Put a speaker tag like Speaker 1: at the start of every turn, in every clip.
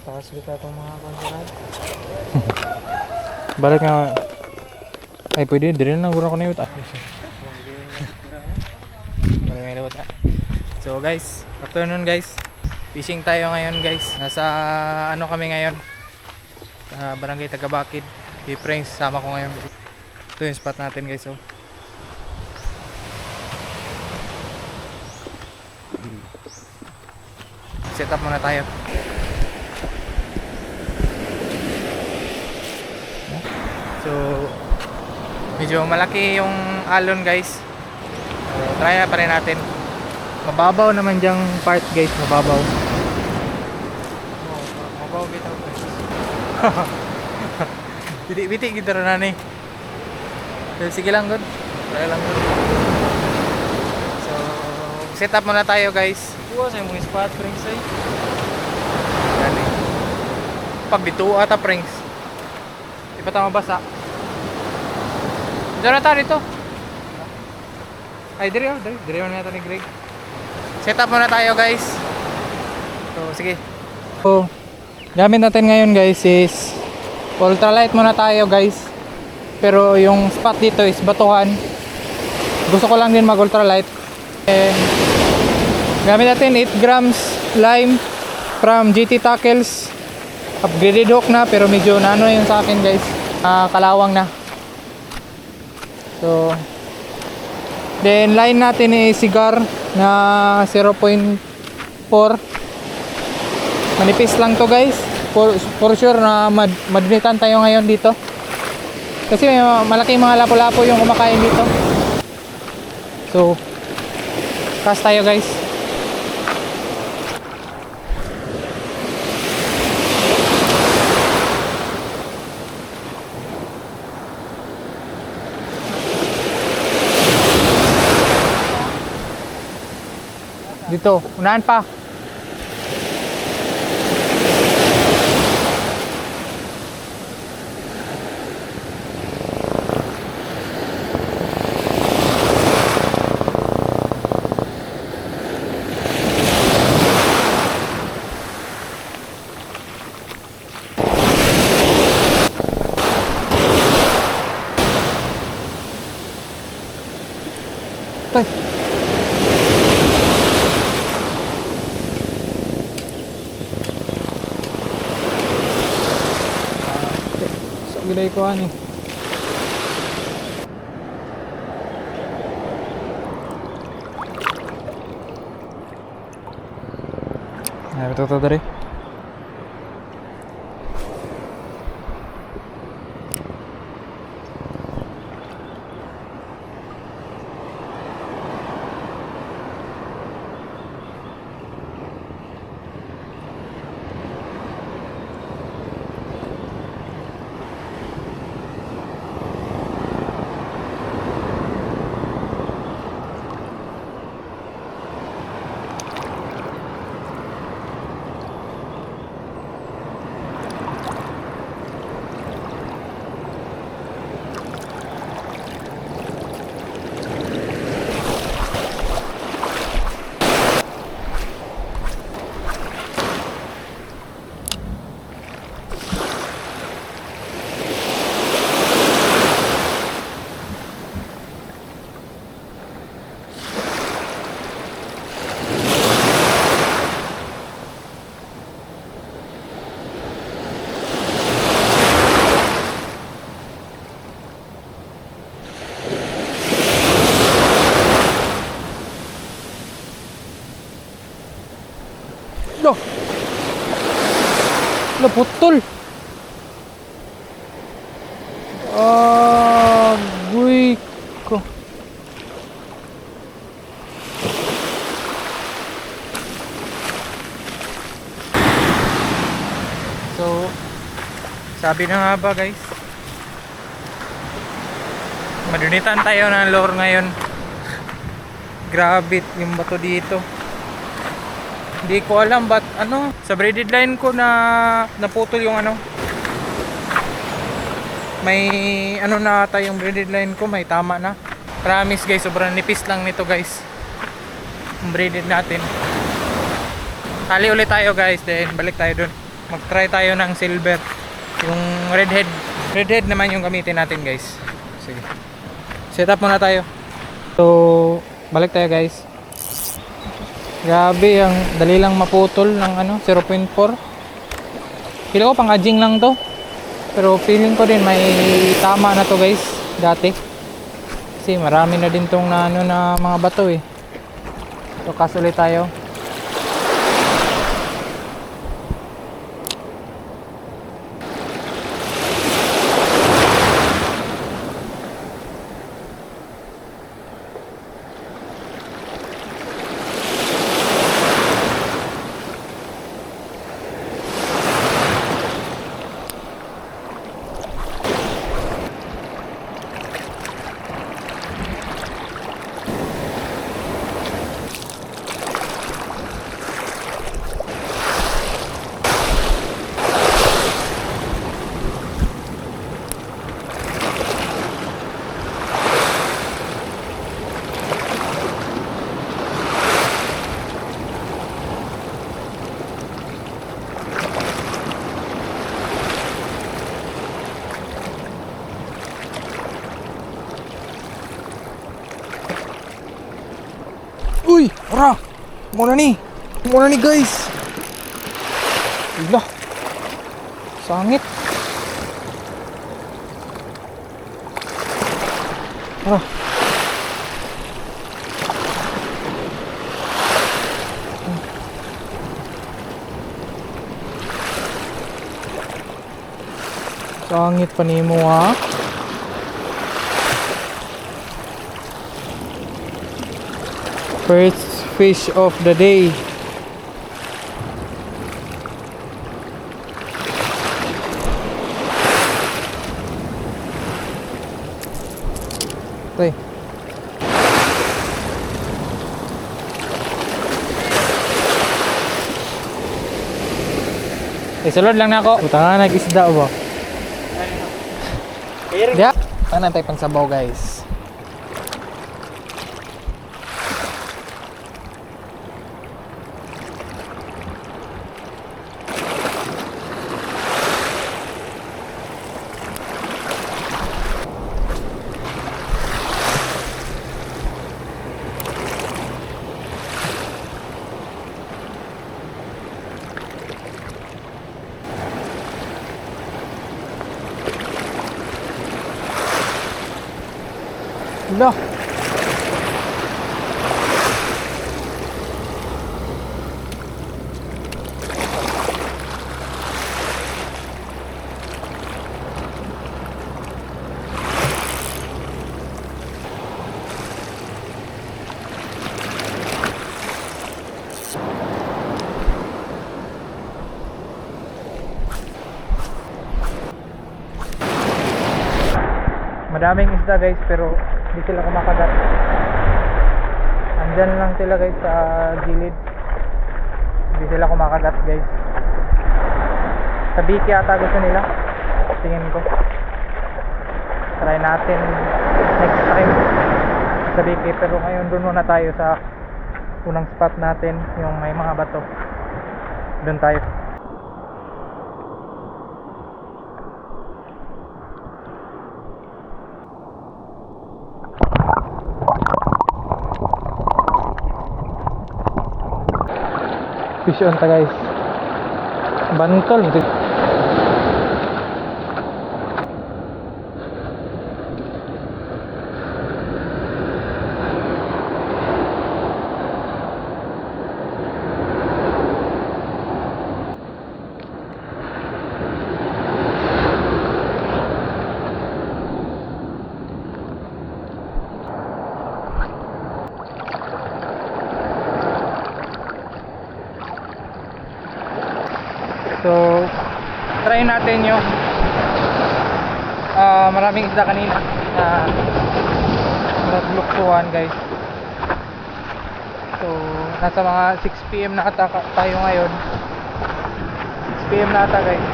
Speaker 1: Takas kita itong mga konsulat.
Speaker 2: Balik nga. Ay, pwede. Dire na gura ko na yun. Balik nga lewat. So guys, afternoon guys. Fishing tayo ngayon guys. Nasa ano kami ngayon? Sa Barangay Tagabakid. P-Pranks, sama ko ngayon. Ito yung spot natin guys. Oh. Set up muna tayo. So medyo malaki yung alon guys. So, try na pa rin natin. Mababaw naman diyang part guys, mababaw. Oh, mababaw bitaw guys. Biti gitu na ni. So, sige lang good. Try lang good. So set up muna tayo guys.
Speaker 1: Kuha sa mong spot, Prince ay.
Speaker 2: Gani. Pag bituo ata pranks. Di pa tayo mabasa. Diyan na tayo dito. Ay, dire na natin ni Greg. Set up muna tayo guys. So, sige. So, gamit natin ngayon guys is ultralight muna tayo guys. Pero yung spot dito is batuhan. Gusto ko lang din mag ultralight. And gamit natin 8 grams lime from GT Tackles. Upgraded hook na pero medyo nano yun sa akin guys. Kalawang na. So then line natin is cigar na 0.4. Manipis lang to guys. For sure na madunitan tayo ngayon dito. Kasi may malaking mga lapo-lapo yung kumakain dito. So cast tayo guys. Dito, unahan pa. Tay. Gilay ko ani. Ay, betul tadi. Loh. Loh, putol. Agoy ko. So, sabi na nga ba guys, madunitan tayo ng lure ngayon. Grabe yung bato dito. Hindi ko alam but ano, sa braided line ko na naputol yung ano. May ano na ata yung braided line ko, may tama na. Promise guys, sobrang nipis lang nito guys. Yung braided natin. Hali ulit tayo guys, then balik tayo dun. mag-try tayo ng silver. Yung redhead naman yung gamitin natin guys. Sige, set up muna tayo. So balik tayo guys. Grabe, ang dali lang maputol ng ano, 0.4. Feel ko pang adjing lang to, pero feeling ko din may tama na to guys dati, kasi marami na din tong na, ano, na mga bato eh. So cast ulit tayo. Uy, ora. Muna ni guys. Wala. Sangit. Ora. Sangit pa nimo ha. First fish of the day. Okay. Sulod lang na ako. Utang na nag-isda ba? Diya. Tanan tayo pang sabaw guys. Dah. Madaming isda guys, pero hindi sila kumakagat. Andyan lang sila guys sa gilid. Hindi sila kumakagat guys. Sa biki ata gusto nila, tingin ko. Try natin next time sa biki, pero ngayon doon muna tayo sa unang spot natin, yung may mga bato. Doon tayo. Fish on ta guys. Bantol. So try natin yung maraming isda kanina na nagluktuhan guys. So nasa mga 6 PM na ata tayo ngayon. 6 PM na ata guys.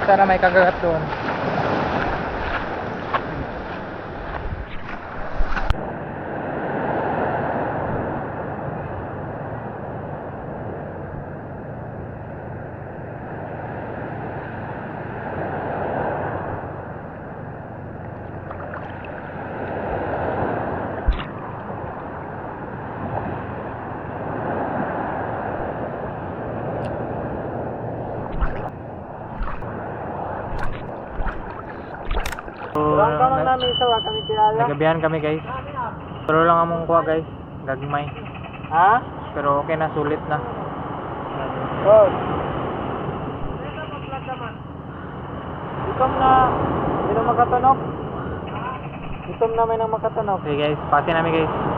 Speaker 2: Sana may kagagat doon.
Speaker 1: Ang kamang namin isa wa kami kilala.
Speaker 2: nagabihan kami guys. Pero lang among kuha guys. Gagmay.
Speaker 1: Ha?
Speaker 2: Pero okay na, sulit na.
Speaker 1: Oh. Itom na. Hindi na makatunog. Itom na may nang makatunog.
Speaker 2: Okay guys, pati namin guys.